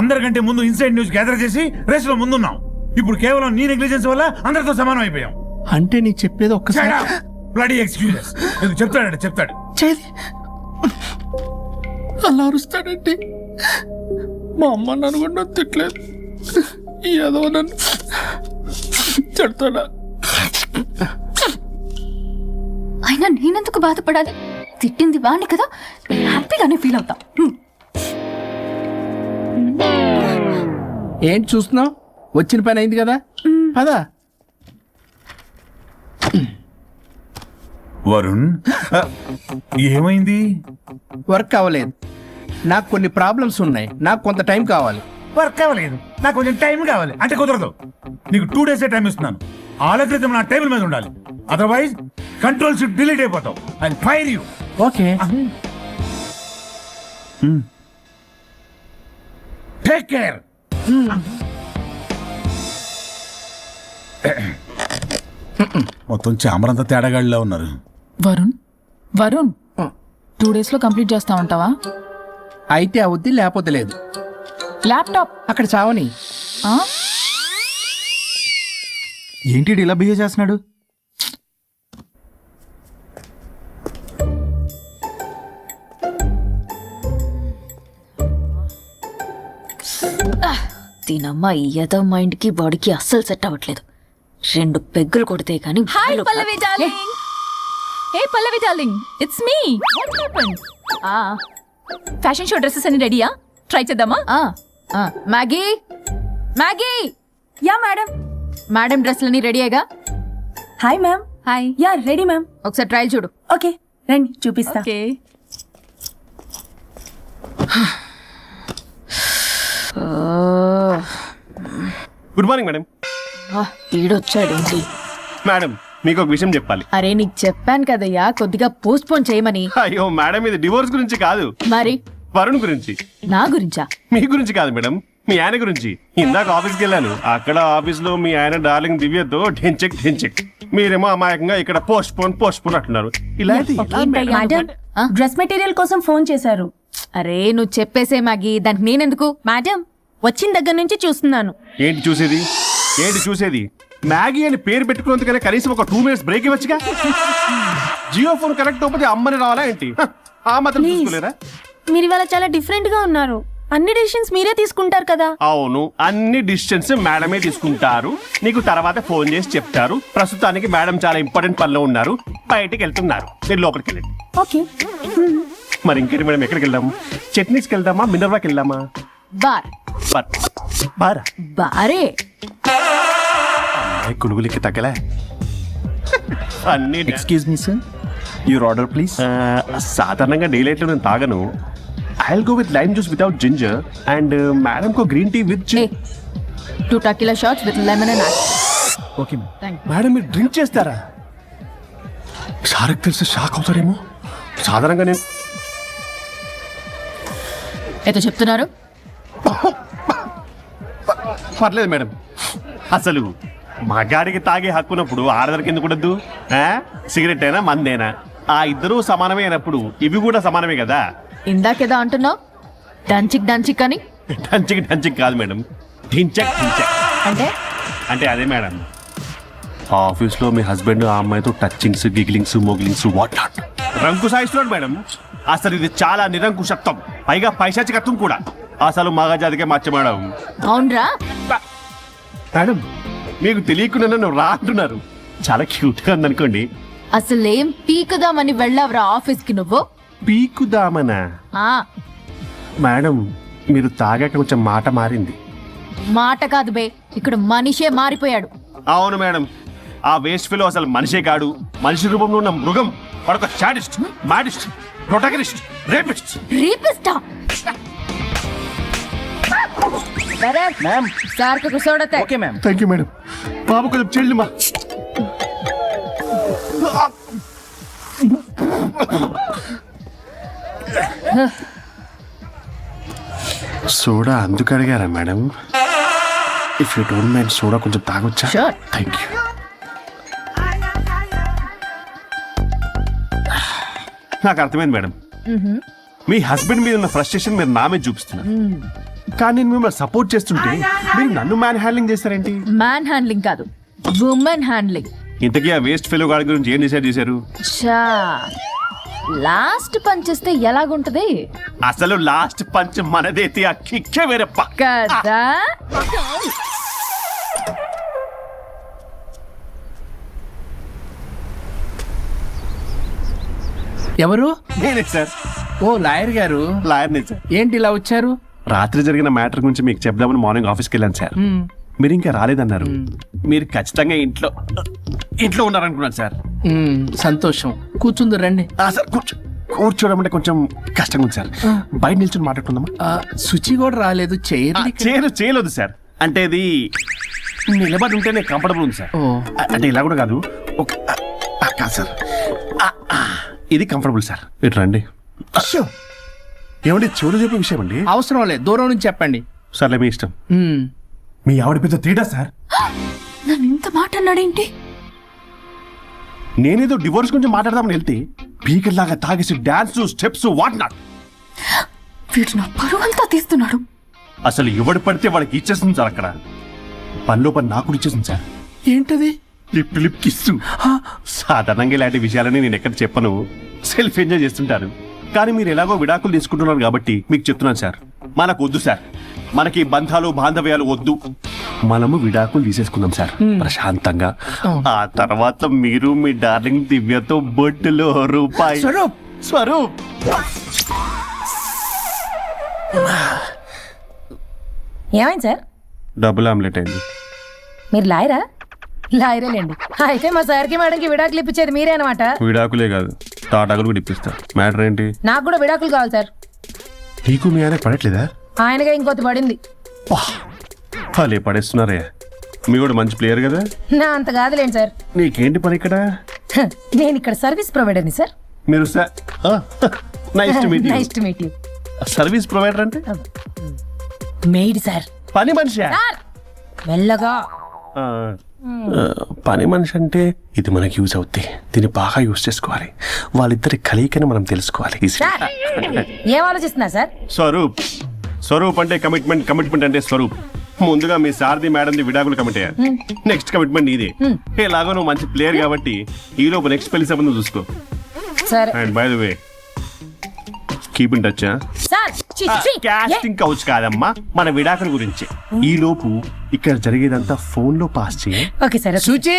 S13: అందరికంటే ముందు ఇన్సైడ్ న్యూస్ గ్యాదర్ చేసి రేస్ లో ముందున్నాం. ఇప్పుడు కేవలం నీ నెగ్లిజెన్స్ వల్ల అందరితో సమానం అయిపోయాం.
S10: అంటే నీకు చెప్పేది ఒక్కసారి.
S13: Bloody excuses. చెప్తాడు.
S10: చేది అలా అరుస్తాడంటే మా అమ్మ నన్ను కూడా తిట్టలేదు, ఏదో నన్ను చెడతాడా?
S4: అయినా నేనెందుకు బాధపడాలి? తిట్టింది వాణ్ణి కదా, హ్యాపీగానే ఫీల్ అవుతా.
S10: ఏంటి చూస్తున్నావు? వచ్చిన పని అయింది కదా, పదా.
S13: వరుణ్, ఏమైంది?
S10: వర్క్ అవ్వలేదు. నాకు కొన్ని ప్రాబ్లమ్స్ ఉన్నాయి, నాకు కొంత టైం కావాలి.
S13: వర్క్ అవ్వలేదు, నాకు కొంచెం టైం కావాలి అంటే కుదరదు. నీకు 2 days టైం ఇస్తున్నాను. ఆలోచితం నా టేబుల్ మీద ఉండాలి, అదర్వైజ్ కంట్రోల్ షిప్ డిలీట్ అయిపోతావు. I fire you.
S10: Okay,
S13: take care. మొత్తం చామరంతా తేడాగాడిలా ఉన్నారు.
S12: వరుణ్ 2 days లో కంప్లీట్ చేస్తా ఉంటావా?
S10: అయితే అవుద్ది, లేకపోతే లేదు.
S12: ల్యాప్టాప్
S10: అక్కడ చావని.
S13: ఏంటి ఇలా బిహేవ్ చేస్తున్నాడు?
S4: దీనమ్మ ఈ యదో మైండ్ కి బాడీకి అస్సలు సెట్ అవ్వట్లేదు. 2 పెగ్గులు కొడితే కానీ hey Pallavi darling, it's me. What's happened? Fashion show dresses అన్ని రెడీయా? ట్రై చేద్దామా? Maggie, Maggie.
S6: Ya madam.
S4: Madam డ్రెస్లన్నీ రెడీ అయ్యగా?
S6: Hi ma'am.
S4: Hi.
S6: Ya ready ma'am.
S4: ఒకసారి ట్రయల్ చూడు.
S6: ఓకే రండి చూపిస్తా.
S4: ఓకే.
S2: Good morning madam.
S4: ఈడొచ్చాడేంటి?
S2: మేడం మీకు ఒక విషయం చెప్పాలి.
S4: అరే నీకు చెప్పాను కదయ్యా కొద్దిగా పోస్ట్ పోన్ చేయమని.
S2: అయ్యో మేడం ఇది డివోర్స్ గురించి కాదు,
S4: మరి
S2: వరుణ్ గురించి.
S4: నా గురించా?
S2: మీ గురించి కాదు మేడం, మీ ఆయన గురించి. ఇందాక ఆఫీస్కి వెళ్ళాను, అక్కడ ఆఫీస్ లో మీ ఆయన డార్లింగ్ దివ్యతో ఢెంచెక్ ఢెంచెక్, మీరేమో అమాయకంగా ఇక్కడ పోస్ట్ పోన్ అంటున్నారు. ఇలాంటి
S6: మేడం డ్రెస్ మెటీరియల్ కోసం ఫోన్ చేశారు.
S4: అరే నువ్వు చెప్పేసే మ్యాగీ, దానికి నేనెందుకు?
S6: మేడం వచ్చిన దగ్గర నుంచి చూస్తున్నాను.
S2: ఏంటి చూసేది? ఏంటి చూసేది? మ్యాగీ అని పేరు పెట్టుకున్నందుకనే కనీసం ఒక 2 minutes బ్రేక్ ఇవ్వచ్చుగా. జియో ఫోన్ కనెక్ట్ అవ్వకపోతే అమ్మని రావాలా ఏంటి? ఆ మాత్రం చూసుకోలేరా?
S6: మీరు ఇవాళ చాలా డిఫరెంట్ గా ఉన్నారు. అన్ని డిసిషన్స్ మీరే తీసుకుంటారు కదా.
S2: అవును, అన్ని డిసిషన్స్ మేడమే తీసుకుంటారు. నీకు తర్వాత ఫోన్ చేసి చెప్తారు. ప్రస్తుతానికి మేడం చాలా ఇంపార్టెంట్ పనిలో ఉన్నారు, బయటికి వెళ్తున్నారు. మీరు లోపలికి వెళ్ళండి.
S6: ఓకే.
S2: మరి ఇంకేంటి మేడం, ఎక్కడికి వెళ్దాం? చట్నీస్కి వెళ్దామా, మినర్వాకి వెళ్దామా?
S4: బార్.
S2: బారా?
S4: బారే.
S2: కులుగులికి తగ్గలే అన్ని.
S10: Excuse me sir, your order please.
S2: సాధారణంగా డే లైట్ లో నేను తాగను. I'll go with lime juice without ginger and madam కో green tea with
S4: 2 tequila shots with lemon and ice.
S10: Okay
S2: madam మీరు డ్రింక్ చేస్తారా? సార్కి తెలిసి షాక్ అవుతారేమో. సాధారణంగా నేను
S4: ఏదో చెప్తున్నారు.
S2: పర్లేదు మేడం. అసలు మగాడికి తాగే హక్కున్నప్పుడు ఆడదరికి ఎందుకు ఉండద్దు? సిగరెట్ అయినా మందేనా ఆ ఇద్దరూ సమానమే అయినప్పుడు ఇవి కూడా సమానమే కదా.
S4: ఇందాకేదో అంటున్నావు డంచిక్ డంచిక్ అని.
S2: డంచిక్ కాదు మేడం, ఢించక్
S4: అంటే
S2: అంటే అదే మేడం, ఆఫీస్లో మీ హస్బెండ్ ఆ అమ్మాయితో టచింగ్స్ గిగ్లింగ్స్ మోగిలింగ్స్ వాట్ నాట్ రంకు సాయిస్తున్నాడు మేడం. అసలు ఇది చాలా నిరంకుశత్వం, పైగా పైశాచికత్వం కూడా. అసలు మగజాతికే మచ్చ మేడం.
S4: అవునరా
S2: మేడం మీకు తెలియకుండా నన్ను రా అంటున్నారు. చాలా క్యూట్ గా ఉందనుకోండి.
S4: అసలేం పీకుదామని వెళ్ళావురా ఆఫీస్ కి నువ్వు?
S2: పీకుదామనా? మేడం మీరు తాగాక కొంచెం మాట మారింది.
S4: మాట కాదు బే, ఇక్కడ మనిషే మారిపోయాడు.
S2: అవును మేడం, ఆ వేస్ట్ ఫెలో అసలు మనిషే కాడు, మనిషి రూపంలో ఉన్న మృగం. వాడొక శాడిస్ట్, మాడిస్ట్, ప్రొటాగనిస్ట్, రేపిస్ట్.
S4: రేపిస్టా? మ్యామ్ సార్ కు కూర్చోడతే.
S10: Okay ma'am.
S2: Thank you madam. బాబు కొంచెం చెల్లి మా. సోడా అందుకు అడిగారా మేడం? If you don't mind soda కొంచెం తాగొచ్చా?
S4: Sure.
S2: Thank you. నాకు అర్థమైంది మేడం, మీ హస్బెండ్ మీద ఉన్న ఫ్రస్ట్రేషన్ మీరు నా మీద చూపిస్తున్నారు. కానీ నేను మిమ్మల్ని సపోర్ట్ చేస్తుంటే మీరు నన్ను మ్యాన్ హ్యాండ్లింగ్ చేస్తారేంటి?
S4: మ్యాన్ హ్యాండ్లింగ్ కాదు, ఉమెన్ హ్యాండ్లింగ్.
S2: ఇంతకీ ఆ వేస్ట్ ఫెలో గాడి గురించి ఏం డిసైడ్ చేశారు?
S4: లాస్ట్ పంచ్ చేస్తే ఎలాగుంటది?
S2: అసలు లాస్ట్ పంచ్ మనదైతే ఆ కిక్కే వేరే
S4: కదా.
S10: ఎవరు?
S2: నేనే సార్.
S10: ఓ లాయర్ గారు.
S2: లాయర్నే సార్.
S10: ఏంటి ఇలా వచ్చారు?
S2: రాత్రి జరిగిన మ్యాటర్ గురించి మీకు చెప్దామని మార్నింగ్ ఆఫీస్కి వెళ్ళాను సార్. మీరు ఇంకా రాలేదన్నారు. మీరు ఖచ్చితంగా ఇంట్లో ఉన్నారనుకున్నాను సార్.
S10: సంతోషం, కూర్చుంది రండి.
S2: సార్ కూర్చోవడం అంటే కొంచెం కష్టంగా ఉంది సార్. బయట నిల్చొని మాట్లాడుకుందామా?
S10: శుచి కూడా రాలేదు.
S2: చేయలేదు సార్. అంటే ఇది నిలబడి ఉంటేనే కంఫర్టబుల్ ఉంది సార్. అంటే ఇలా కూడా కాదు, కాదు సార్, ఇది కంఫర్టబుల్ సార్. ఇటు రండి. ఏమండి చెవులు చెప్పే విషయం అండి?
S10: అవసరం లేదు, దూరం నుంచి చెప్పండి.
S2: సర్లే మీ ఇష్టం. మీ ఆవిడ పెద్ద తేడా సార్.
S6: నన్ను ఇంత మాట అన్నాడేంటి?
S2: నేనేదో డివోర్స్ గురించి మాట్లాడదామని వెళ్తే పీకల్లాగా తాగేసి డాన్స్ స్టెప్స్ వాట్ నాట్.
S6: వీడు నా పరువు అంతా తీస్తున్నాడు.
S2: అసలు ఎవడు పడితే వాడికి ఇచ్చేస్తుంది సార్. అక్కడ పనిలో పని నాకు ఇచ్చేసింది సార్.
S10: ఏంటది?
S2: Lip kiss. సాధారణంగా ఇలాంటి విషయాలని నేను ఎక్కడ చెప్పను, సెల్ఫ్ ఎంజాయ్ చేస్తుంటారు. కానీ మీరు ఎలాగో విడాకులు తీసుకుంటున్నారు కాబట్టి మీకు చెప్తున్నాను సార్, మనకు వద్దు సార్. మనకి బంధాలు బాంధవ్యాలు వద్దు. మనము విడాకులు తీసేసుకుందాం సార్ ప్రశాంతంగా. ఆ తర్వాత మీరు మీ డార్లింగ్ దివ్యతో బొట్టులో రూపాయి. స్వరూప్
S14: ఏమైంది సార్?
S2: డబుల్ ఆమ్లెట్ అయింది.
S14: మీరు లాయరా? లాయరేలేండి. అయితే మా సార్కి మేడంకి విడాకులు ఇప్పించేది మీరే అనమాట.
S2: విడాకులే కాదు, తాటాకులు కూడా ఇప్పిస్తా. మ్యాటర్ ఏంటి?
S14: నాకు కూడా విడాకులు కావాలి సార్.
S2: నీకు మీ ఆయన పడట్లేదా?
S14: ఆయనగా ఇంకొక పడింది.
S2: వాళ్ళే పడేస్తున్నారే. మీ కూడా మంచి ప్లేయర్ కదా.
S14: నా అంత కాదులేండి సార్.
S2: నీకేంటి పని ఇక్కడ?
S14: నేను ఇక్కడ సర్వీస్ ప్రొవైడర్ని సార్.
S2: మీరు nice to meet you.
S14: Nice to meet you.
S2: Service provider అంటే
S14: మెయిడ్ సార్.
S2: పని మనిషి.
S14: మెల్లగా.
S2: పని మనిషి అంటే ఇది మనకి యూజ్ అవుద్ది. దీన్ని బాగా యూజ్ చేసుకోవాలి. వాళ్ళిద్దరి కలయికని మనం తెలుసుకోవాలి.
S14: ఏం ఆలోచిస్తున్నా సార్?
S2: స్వరూప్ అంటే కమిట్మెంట్, కమిట్మెంట్ అంటే స్వరూప్. ముందుగా మీ సారథి మేడంది విడాకులు కమిట్ అయ్యారు. నెక్స్ట్ కమిట్మెంట్ నీదే. ఎలాగో నువ్వు మంచి ప్లేయర్ కాబట్టి ఈ లోపు నెక్స్ట్ పెళ్లి సంబంధం చూసుకో.
S14: సరే.
S2: And by the way keep in touch. Casting couch కాదమ్మా, మన విడాకుల గురించి. ఈ లోపు ఇక్కడ జరిగేదంతా ఫోన్ లో పాస్ చేయి.
S14: Okay sir.
S10: సూచి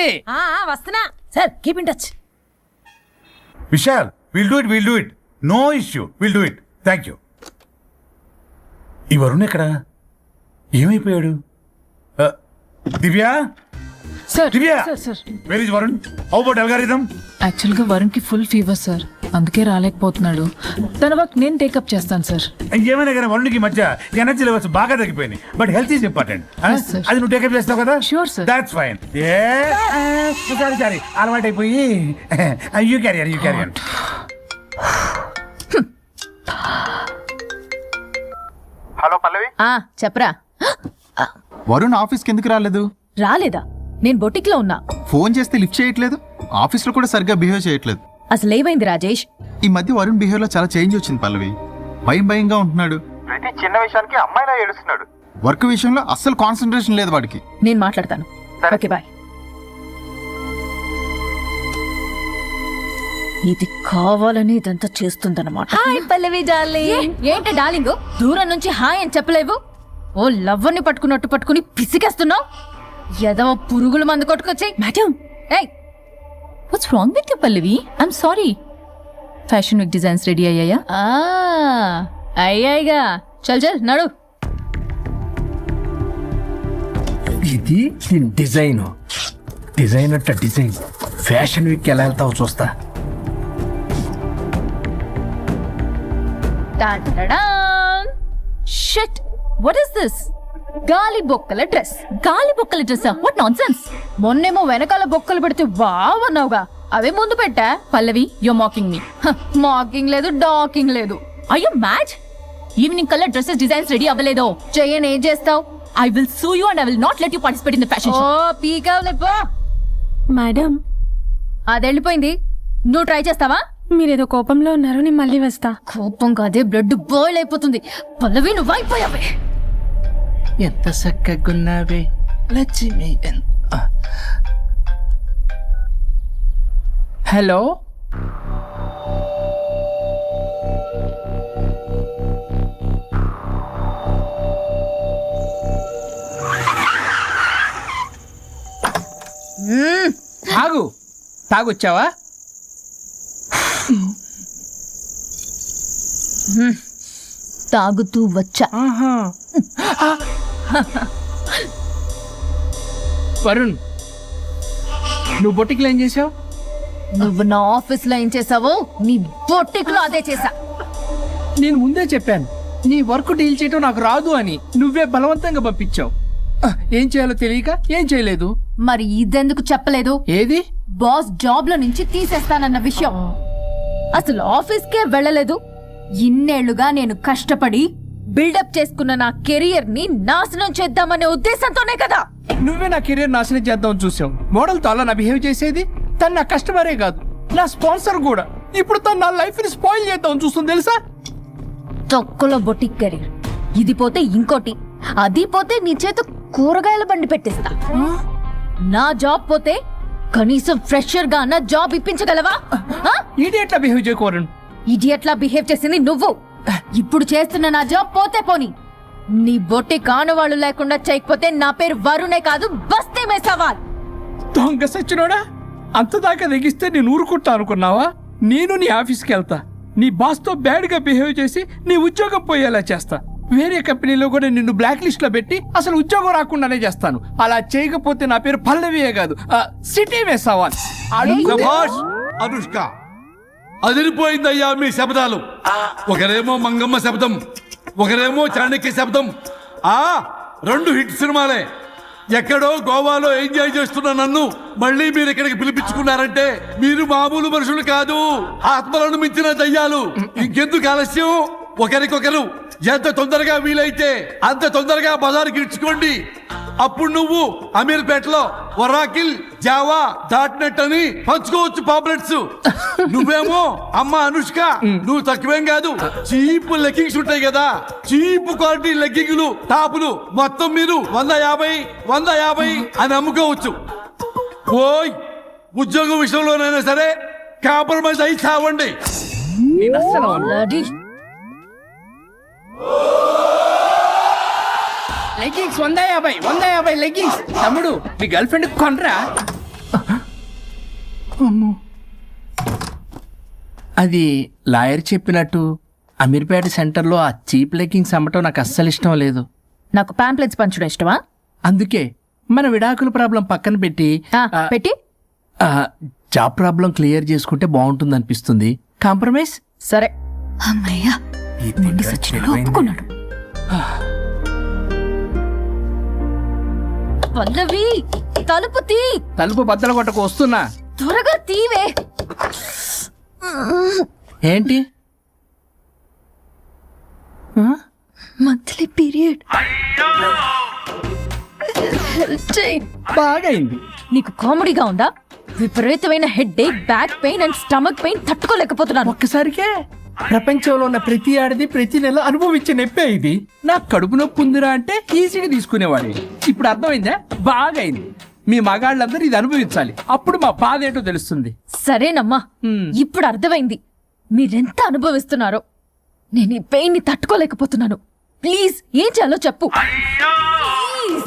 S14: వస్తున్నా sir. Keep in touch.
S13: Vishal, will do it. No issue, will do it. Thank you. ఈ వరుణ్ ఎక్కడ? ఏమైపోయాడు? Divya, Divya, where is Varun? How about algorithm?
S15: Actual గా వరుణ్ కి ఫుల్ ఫీవర్ సార్, అందుకే రాలేకపోతున్నాడు. తన వర్క్ నేను టేకప్ చేస్తాను సార్.
S13: ఏమైనా కానీ వరుణ్కి మధ్య ఎనర్జీ లెవెల్స్ బాగా తగ్గిపోయినాయి. But health is important. అది నువ్వు టేకప్ చేస్తావు కదా?
S15: Sure sir.
S13: That's fine. Sorry అలవాటు అయిపోయి. You carrier.
S14: హలో పల్లవి. చెప్పరా.
S16: వరుణ్ ఆఫీస్కి ఎందుకు రాలేదు?
S14: రాలేదా? నేను బొటిక్ లో ఉన్నా.
S16: ఫోన్ చేస్తే లిఫ్ట్ చేయట్లేదు. ఆఫీస్ లో కూడా సరిగ్గా బిహేవ్ చేయట్లేదు.
S14: అసలు ఏమైంది రాజేష్?
S16: ఈ మధ్య వరుణ్ బిహేవ్ లో చాలా చేంజ్ వచ్చింది పల్లవి. భయంగా ఉంటున్నాడు. ప్రతి చిన్న విషయానికి అమ్మాయిలా ఏడుస్తున్నాడు. వర్క్ విషయంలో అస్సలు కాన్సన్ట్రేషన్ లేదు వాడికి.
S14: నేను మాట్లాడతాను. Okay bye. ఇది కావాలని ఇదంతా చేస్తుందన్నమాట. Hi Pallavi darling. ఏంటి డార్లింగ్, దూరం నుంచి హాయ్ అని చెప్పలేవు? ఓ లవ్వర్ని పట్టుకుని పిసికేస్తున్నావు. ఏదో పురుగుల మందు కొట్టుకొచ్చి.
S15: మేడం,
S14: ఏయ్
S15: what's wrong with you Pallavi? I'm sorry. Fashion week designs ready అయ్యాయా?
S14: అయ్యాయిగా. చల్ నడు.
S8: ఇది డిజైన్ అట్ట డిజైన్. ఫ్యాషన్ వీక్ ఎలా వెళ్తావు చూస్తా.
S14: Shit, what is this? గాలి బొక్కల డ్రెస్.
S15: గాలి బొక్కల డ్రెస్? What nonsense.
S14: మొన్నేమో వెనకాల బొక్కలు పెడితే వావ్ అన్నావుగా, అవే ముందు పెట్టా.
S15: Pallavi, you mocking me.
S14: Mocking లేదు, డాకింగ్ లేదు.
S15: Are you mad? ఈవినింగ్ కల్లా డ్రెస్సెస్ డిజైన్స్ రెడీ అవ్వలేదో?
S14: చెయ్యని ఏం చేస్తావు?
S15: I will sue you and I will not let you participate in the fashion show.
S14: ఓ పీకావులేపో.
S6: మేడం,
S14: అది వెళ్ళిపోయింది. నువ్వు ట్రై చేస్తావా?
S6: మీరేదో కోపంలో ఉన్నారు, నేను మళ్ళీ వస్తా.
S14: కోపం కాదే, బ్లడ్ బాయిల్ అయిపోతుంది. పల్లవి నువ్వు అయిపోయావే.
S10: ఎంత చక్కగున్నావే లక్ష్మి. హలో, తాగొచ్చావా?
S14: తాగుతూ వచ్చా.
S10: వరుణ్, నువ్వు బొటిక్లో ఏం చేసావు?
S14: నువ్వు నా ఆఫీస్ లో ఏం చేసావు, నీ బొటిక్ లో అదే చేసా.
S10: నేను ముందే చెప్పాను నీ వర్క్ డీల్ చేయటం నాకు రాదు అని. నువ్వే బలవంతంగా పంపించావు. ఏం చేయాలో తెలియక ఏం చేయలేదు.
S14: మరి ఇదెందుకు చెప్పలేదు?
S10: ఏది?
S14: బాస్ జాబ్ లో నుంచి తీసేస్తానన్న విషయం. అసలు ఆఫీస్ కే వెళ్ళలేదు. ఇన్నేళ్లుగా నేను కష్టపడి బిల్డప్ చేసుకున్న నా కెరియర్ ని నాశనం చేద్దామనే ఉద్దేశంతోనే కదా.
S10: నువ్వే నా కెరీర్ నాశనం చేద్దామని చూసావు. మోడల్ తో అలా నా బిహేవ్ చేసేది. తను నా కస్టమరే కాదు, నా స్పాన్సర్ కూడా. ఇప్పుడు తను నా లైఫ్ ని స్పాయిల్ చేద్దామని చూస్తుంది తెలుసా?
S14: తొక్కలో బొటిక్ కెరీర్. ఇది పోతే ఇంకోటి, అది పోతే నీ చేత కూరగాయల బండి పెట్టేస్తా. నా జాబ్ పోతే కనీసం ఫ్రెషర్ గా నా జాబ్ ఇప్పించగలవా?
S10: ఇడియట్లా బిహేవ్ చేయకూడదు.
S14: ఇడియట్లా బిహేవ్ చేసింది నువ్వు. ఇప్పుడు చేస్తున్న నా జాబ్ పోతే పోని, నీ బొట్టి కానువాళ్ళు లేకుండా చేయకపోతే నా పేరు వరుణే కాదు బస్తీ మే సవాల్.
S8: దొంగ సచ్చినోడా, అంతదాకా తెగిస్తే నేను ఊరుకుంటా అనుకున్నావా? నేను నీ ఆఫీస్కి వెళ్తా, నీ బాస్తో బ్యాడ్గా బిహేవ్ చేసి నీ ఉద్యోగం పోయేలా చేస్తా. వేరే కంపెనీలో కూడా నిన్ను బ్లాక్ లిస్ట్ లో పెట్టి అసలు ఉద్యోగం రాకుండానే చేస్తాను. అలా చేయకపోతే నా పేరు పల్లవియే కాదు, సిటీ మే సవాల్.
S3: శభాష్ అనుష్క, అదిరిపోయిందయ్యా మీ శబ్దాలు. ఒకరేమో మంగమ్మ శబ్దం, ఒకరేమో చాణక్య శబ్దం. ఆ 2 హిట్ సినిమాలే. ఎక్కడో గోవాలో ఎంజాయ్ చేస్తున్న నన్ను మళ్ళీ మీరు ఇక్కడికి పిలిపించుకున్నారంటే మీరు మామూలు మనుషులు కాదు, ఆత్మలను మించిన దయ్యాలు. ఇంకెందుకు ఆలస్యం? ఒకరికొకరు ఎంత తొందరగా వీలైతే అంత తొందరగా బజారుకి ఇచ్చుకోండి. అప్పుడు నువ్వు అమీర్పేటలో ఒరాకిల్, జావా, .net అని పంచుకోవచ్చు పాంప్లెట్స్. నువ్వేమో అమ్మ అనుష్క, నువ్వు తక్కువేం కాదు. చీప్ లెగ్గింగ్స్ ఉంటాయి కదా, చీప్ క్వాలిటీ లెగ్గింగ్లు, టాపులు మొత్తం మీరు 150 అని అమ్ముకోవచ్చు. ఓయ్, ఉద్యోగం విషయంలోనైనా సరే కాంప్రమైజ్ అయి చావండి.
S8: Leggings 150 leggings. తమ్ముడు, మీ గర్ల్ ఫ్రెండ్ కొనరా? అది లాయర్ చెప్పినట్టు అమీర్పేట సెంటర్లో ఆ చీప్ లెగ్గింగ్స్ అమ్మటం నాకు అస్సలు ఇష్టం లేదు.
S14: నాకు పాంప్లెట్స్ పంచడం ఇష్టమా?
S8: అందుకే మన విడాకుల ప్రాబ్లం పక్కన పెట్టి జాబ్ ప్రాబ్లం క్లియర్ చేసుకుంటే బాగుంటుంది అనిపిస్తుంది. కాంప్రమైజ్?
S14: సరే. అమ్మయ్యా, ఒప్పుకున్నాడు. పల్లవి, తలుపు తీ.
S8: తలుపు బద్దలు కొట్టకు, వస్తున్నా.
S14: త్వరగా తీవే.
S8: ఏంటి?
S14: Monthly period.
S8: బాగైంది.
S14: నీకు కామెడీగా ఉందా? విపరీతమైన headache, back pain and stomach pain తట్టుకోలేకపోతున్నాను.
S8: ఒక్కసారికే ప్రపంచంలో ఉన్న ప్రతి ఆడది ప్రతి నెల అనుభవించే నొప్పే ఇది. నాకు కడుపు నొప్పి ఉందిరా అంటే ఈజీగా తీసుకునేవాడి. ఇప్పుడు అర్థమైందా? బాగైంది. మీ మగాళ్ళందరూ ఇది అనుభవించాలి, అప్పుడు మా బాధ ఏంటో తెలుస్తుంది.
S14: సరేనమ్మా, ఇప్పుడు అర్థమైంది మీరెంత అనుభవిస్తున్నారో. నేను ఈ పెయిన్ ని తట్టుకోలేకపోతున్నాను. ప్లీజ్ ఏం చేయాలో చెప్పు. ప్లీజ్.